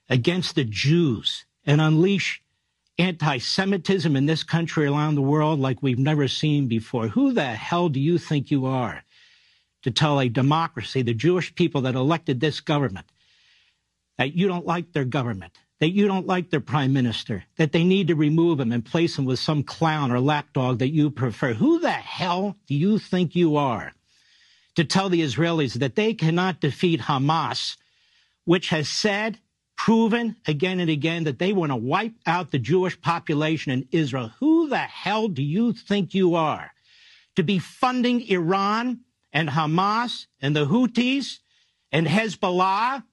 against the Jews and unleash anti-Semitism in this country around the world like we've never seen before. Who the hell do you think you are to tell a democracy, the Jewish people that elected this government, that you don't like their government, that you don't like their prime minister, that they need to remove him and place him with some clown or lapdog that you prefer? Who the hell do you think you are to tell the Israelis that they cannot defeat Hamas, which has said, proven again and again, that they want to wipe out the Jewish population in Israel? Who the hell do you think you are to be funding Iran and Hamas and the Houthis and Hezbollah,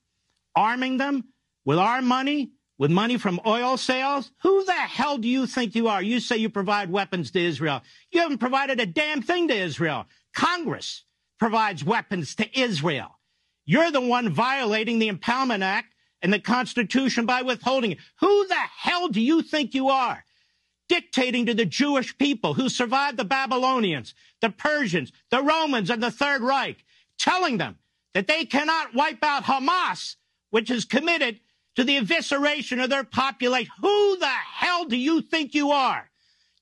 arming them with our money, with money from oil sales? Who the hell do you think you are? You say you provide weapons to Israel. You haven't provided a damn thing to Israel. Congress provides weapons to Israel. You're the one violating the Impoundment Act and the Constitution by withholding it. Who the hell do you think you are, dictating to the Jewish people who survived the Babylonians, the Persians, the Romans, and the Third Reich, telling them that they cannot wipe out Hamas, which is committed to the evisceration of their population? Who the hell do you think you are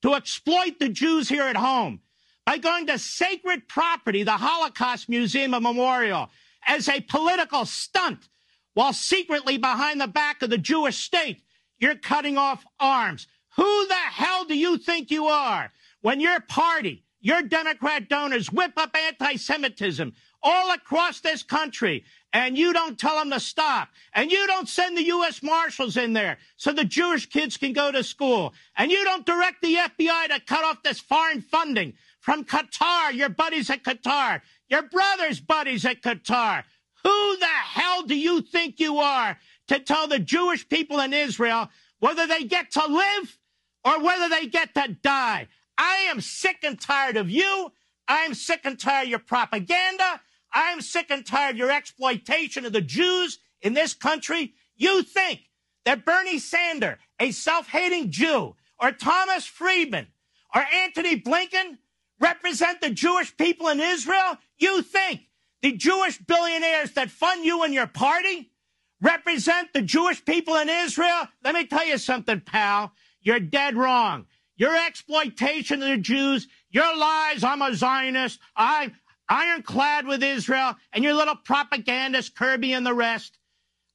to exploit the Jews here at home by going to sacred property, the Holocaust Museum and Memorial, as a political stunt, while secretly behind the back of the Jewish state, you're cutting off arms? Who the hell do you think you are when your party, your Democrat donors whip up anti-Semitism all across this country, and you don't tell them to stop, and you don't send the U.S. Marshals in there so the Jewish kids can go to school, and you don't direct the FBI to cut off this foreign funding from Qatar, your buddies at Qatar, your brother's buddies at Qatar? Who the hell do you think you are to tell the Jewish people in Israel whether they get to live or whether they get to die? I am sick and tired of you. I am sick and tired of your propaganda. I am sick and tired of your exploitation of the Jews in this country. You think that Bernie Sanders, a self-hating Jew, or Thomas Friedman, or Antony Blinken represent the Jewish people in Israel? You think the Jewish billionaires that fund you and your party represent the Jewish people in Israel? Let me tell you something, pal. You're dead wrong. Your exploitation of the Jews, your lies, I'm a Zionist, I'm ironclad with Israel, and your little propagandist, Kirby and the rest,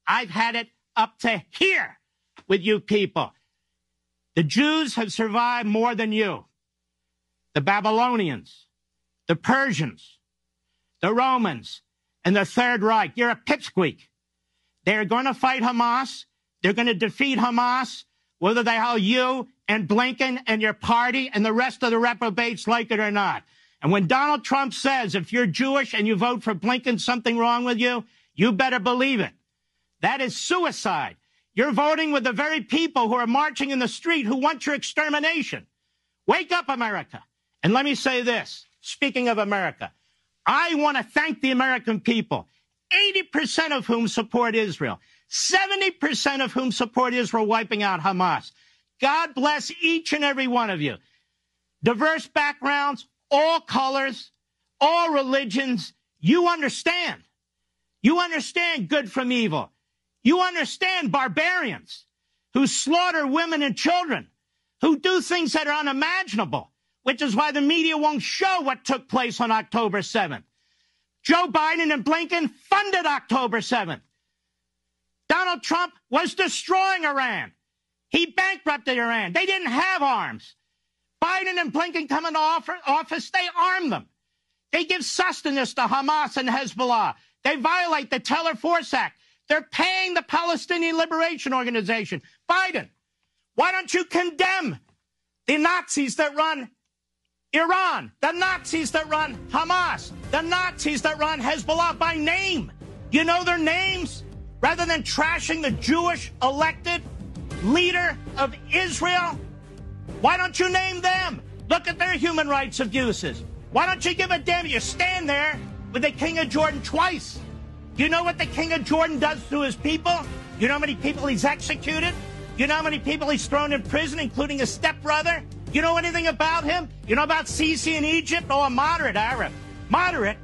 I've had it up to here with you people. The Jews have survived more than you. The Babylonians, the Persians, the Romans, and the Third Reich. You're a pipsqueak. They're going to fight Hamas. They're going to defeat Hamas, whether they hell you and Blinken and your party and the rest of the reprobates like it or not. And when Donald Trump says, if you're Jewish and you vote for Blinken, something wrong with you, you better believe it. That is suicide. You're voting with the very people who are marching in the street who want your extermination. Wake up, America. And let me say this, speaking of America, I want to thank the American people, 80% of whom support Israel, 70% of whom support Israel wiping out Hamas. God bless each and every one of you. Diverse backgrounds, all colors, all religions. You understand. You understand good from evil. You understand barbarians who slaughter women and children, who do things that are unimaginable, which is why the media won't show what took place on October 7th. Joe Biden and Blinken funded October 7th. Donald Trump was destroying Iran. He bankrupted Iran. They didn't have arms. Biden and Blinken come into office, they arm them. They give sustenance to Hamas and Hezbollah. They violate the Teller Force Act. They're paying the Palestinian Liberation Organization. Biden, why don't you condemn the Nazis that run Iran, the Nazis that run Hamas, the Nazis that run Hezbollah by name? You know their names? Rather than trashing the Jewish elected leader of Israel, why don't you name them? Look at their human rights abuses. Why don't you give a damn? You stand there with the King of Jordan twice. You know what the King of Jordan does to his people? You know how many people he's executed? You know how many people he's thrown in prison, including his stepbrother? You know anything about him? You know about Sisi in Egypt? Oh, a moderate Arab. Moderate